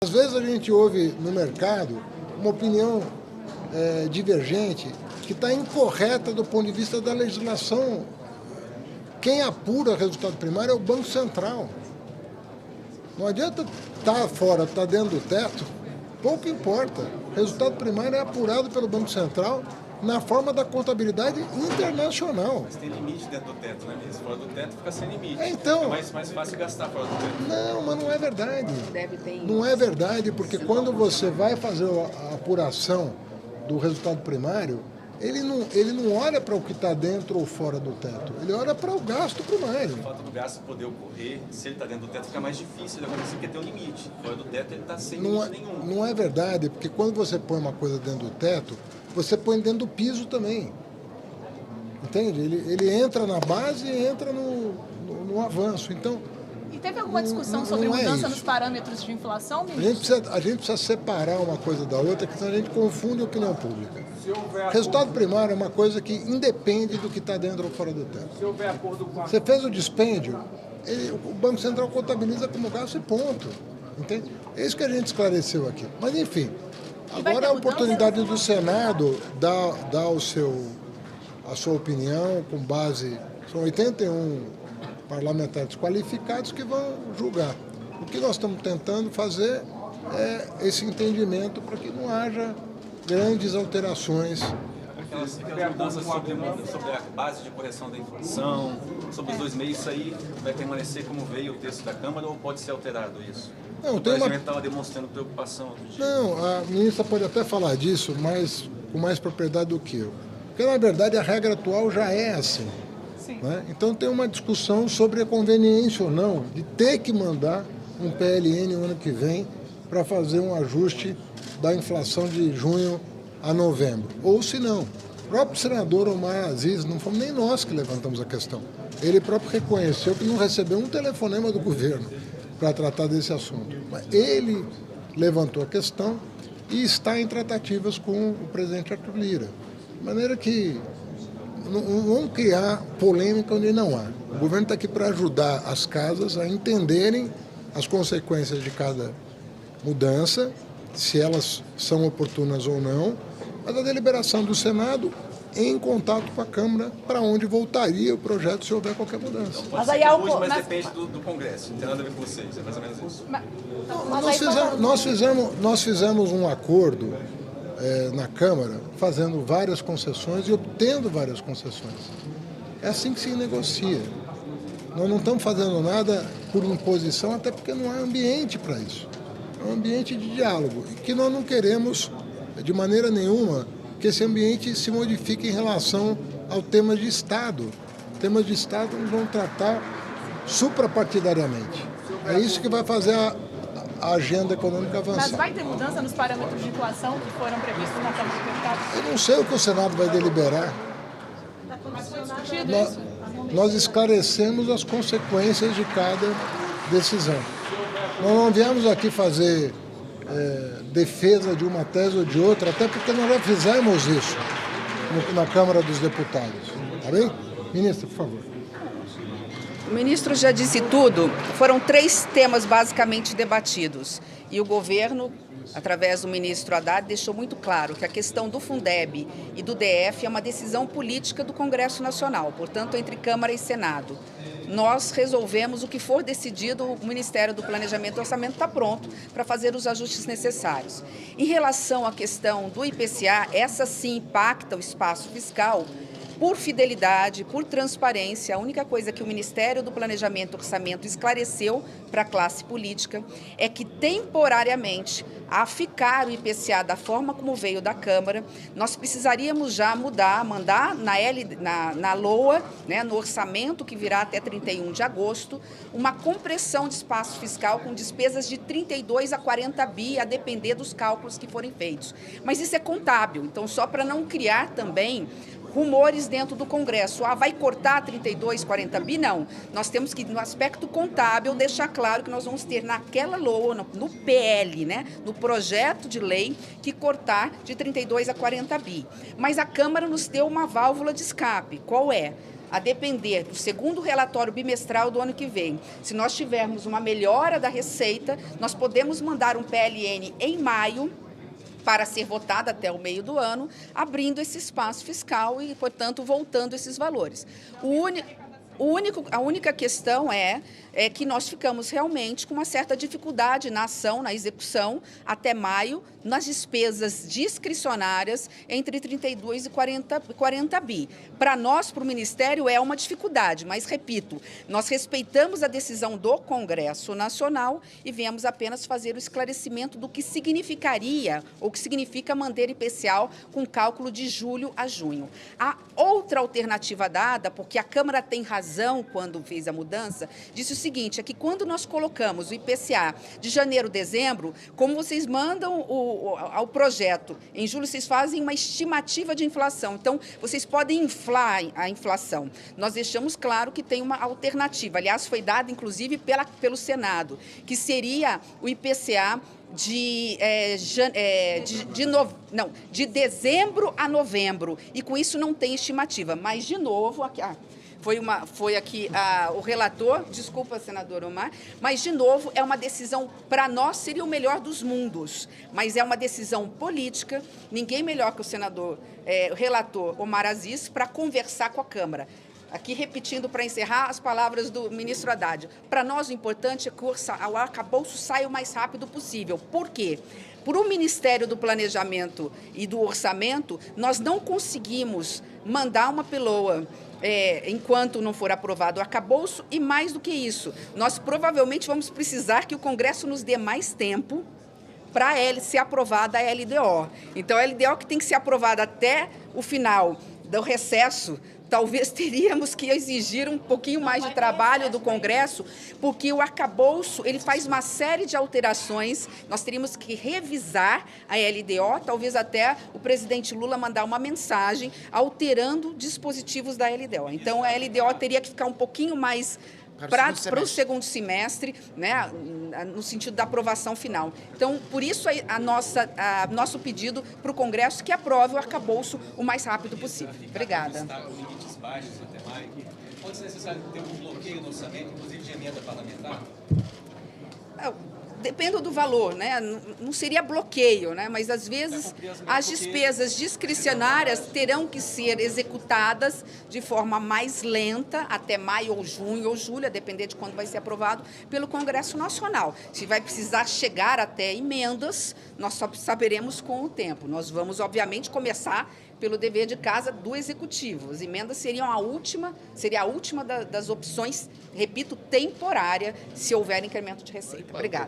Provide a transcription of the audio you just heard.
Às vezes a gente ouve no mercado uma opinião divergente que está incorreta do ponto de vista da legislação. Quem apura o resultado primário é o Banco Central. Não adianta estar fora, estar dentro do teto, pouco importa. O resultado primário é apurado pelo Banco Central na forma da contabilidade internacional. Mas tem limite dentro do teto, né, ministro? Fora do teto fica sem limite. Então, é mais fácil gastar fora do teto. Não, mas não é verdade. Não é verdade, porque quando você vai fazer a apuração do resultado primário, ele não olha para o que está dentro ou fora do teto, ele olha para o gasto primário. O fato do gasto poder ocorrer, se ele está dentro do teto, fica mais difícil de acontecer, porque tem um limite. Fora do teto, ele está sem limite nenhum. Não é verdade, porque quando você põe uma coisa dentro do teto, você põe dentro do piso também. Entende? Ele entra na base e entra no avanço. Então, e teve alguma discussão sobre mudança nos parâmetros de inflação, ministro? A gente precisa separar uma coisa da outra, porque senão a gente confunde a opinião pública. Resultado primário é uma coisa que independe do que está dentro ou fora do teto. Você fez o dispêndio, o Banco Central contabiliza como gasto e ponto. Entende? É isso que a gente esclareceu aqui. Mas, enfim, agora é a oportunidade do Senado dar a sua opinião com base... São 81 parlamentares qualificados que vão julgar. O que nós estamos tentando fazer é esse entendimento para que não haja grandes alterações. Aquelas mudanças sobre a base de correção da inflação, sobre os 2 meses, isso aí vai permanecer como veio o texto da Câmara ou pode ser alterado isso? Não, o presidente estava demonstrando preocupação outro dia. Não, a ministra pode até falar disso, mas com mais propriedade do que eu. Porque, na verdade, a regra atual já é assim. Né? Então, tem uma discussão sobre a conveniência ou não de ter que mandar um PLN no ano que vem para fazer um ajuste da inflação de junho a novembro. Ou se não, o próprio senador Omar Aziz, não fomos nem nós que levantamos a questão. Ele próprio reconheceu que não recebeu um telefonema do governo para tratar desse assunto. Mas ele levantou a questão e está em tratativas com o presidente Arthur Lira. De maneira que não vamos criar polêmica onde não há. O governo está aqui para ajudar as casas a entenderem as consequências de cada mudança, se elas são oportunas ou não, mas a deliberação do Senado em contato com a Câmara para onde voltaria o projeto se houver qualquer mudança. Então, pode ser hoje, mas depende do Congresso, não tem nada a ver com vocês, é mais ou menos isso. Nós fizemos um acordo na Câmara, fazendo várias concessões e obtendo várias concessões. É assim que se negocia. Nós não estamos fazendo nada por imposição, até porque não há ambiente para isso. É um ambiente de diálogo e que nós não queremos, de maneira nenhuma, que esse ambiente se modifique em relação ao tema de Estado. Temas de Estado nós vamos tratar suprapartidariamente. É isso que vai fazer a agenda econômica avançar. Mas vai ter mudança nos parâmetros de inflação que foram previstos na Câmara dos Deputados? Eu não sei o que o Senado vai deliberar. Nós esclarecemos as consequências de cada decisão. Nós não viemos aqui fazer defesa de uma tese ou de outra, até porque nós já fizemos isso na Câmara dos Deputados. Tá bem? Ministra, por favor. O ministro já disse tudo. Foram 3 temas basicamente debatidos. E o governo, através do ministro Haddad, deixou muito claro que a questão do Fundeb e do DF é uma decisão política do Congresso Nacional, portanto, entre Câmara e Senado. Nós resolvemos o que for decidido, o Ministério do Planejamento e Orçamento está pronto para fazer os ajustes necessários. Em relação à questão do IPCA, essa sim impacta o espaço fiscal. Por fidelidade, por transparência, a única coisa que o Ministério do Planejamento e Orçamento esclareceu para a classe política é que, temporariamente, a ficar o IPCA da forma como veio da Câmara, nós precisaríamos já mandar na LOA, né, no orçamento que virá até 31 de agosto, uma compressão de espaço fiscal com despesas de 32 a 40 bi, a depender dos cálculos que forem feitos. Mas isso é contábil, então só para não criar também rumores dentro do Congresso. Vai cortar 32, 40 bi? Não. Nós temos que, no aspecto contábil, deixar claro que nós vamos ter naquela LOA, no PL, né, no projeto de lei, que cortar de 32 a 40 bi. Mas a Câmara nos deu uma válvula de escape. Qual é? a depender do segundo relatório bimestral do ano que vem, se nós tivermos uma melhora da receita, nós podemos mandar um PLN em maio para ser votado até o meio do ano, abrindo esse espaço fiscal e, portanto, voltando esses valores. A única questão é que nós ficamos realmente com uma certa dificuldade na ação, na execução, até maio, nas despesas discricionárias entre 32 e 40 bi. Para nós, para o Ministério, é uma dificuldade, mas, repito, nós respeitamos a decisão do Congresso Nacional e viemos apenas fazer o esclarecimento do que significaria, ou que significa manter IPCA com cálculo de julho a junho. A outra alternativa dada, porque a Câmara tem razão quando fez a mudança, disse o seguinte, é que quando nós colocamos o IPCA de janeiro, dezembro, como vocês mandam ao projeto, em julho vocês fazem uma estimativa de inflação, então vocês podem inflar a inflação. Nós deixamos claro que tem uma alternativa, aliás, foi dada inclusive pelo Senado, que seria o IPCA de dezembro a novembro, e com isso não tem estimativa, mas de novo, aqui, foi aqui o relator, desculpa, senador Omar, mas, de novo, é uma decisão, para nós, seria o melhor dos mundos, mas é uma decisão política, ninguém melhor que o senador, o relator Omar Aziz, para conversar com a Câmara. Aqui, repetindo para encerrar as palavras do ministro Haddad, para nós o importante é que o arcabouço saia o mais rápido possível. Por quê? Por o Ministério do Planejamento e do Orçamento, nós não conseguimos mandar uma peloa enquanto não for aprovado o arcabouço, e mais do que isso, nós provavelmente vamos precisar que o Congresso nos dê mais tempo para ser aprovada a LDO. Então, a LDO que tem que ser aprovada até o final do recesso, talvez teríamos que exigir um pouquinho mais de trabalho do Congresso, porque o arcabouço, ele faz uma série de alterações, nós teríamos que revisar a LDO, talvez até o presidente Lula mandar uma mensagem alterando dispositivos da LDO. Então, a LDO teria que ficar um pouquinho mais para o segundo semestre, né, no sentido da aprovação final. Então, por isso, nosso pedido para o Congresso que aprove o arcabouço o mais rápido possível. Obrigada. Limites baixos até maio. Pode ser necessário ter um bloqueio no orçamento, inclusive de emenda parlamentar? Depende do valor, né? Não seria bloqueio, né? Mas, às vezes, as despesas discricionárias terão que ser executadas de forma mais lenta, até maio ou junho ou julho, a depender de quando vai ser aprovado, pelo Congresso Nacional. Se vai precisar chegar até emendas, nós só saberemos com o tempo. Nós vamos, obviamente, começar pelo dever de casa do Executivo. As emendas seriam seria a última das opções, repito, temporária, se houver incremento de receita. Obrigada.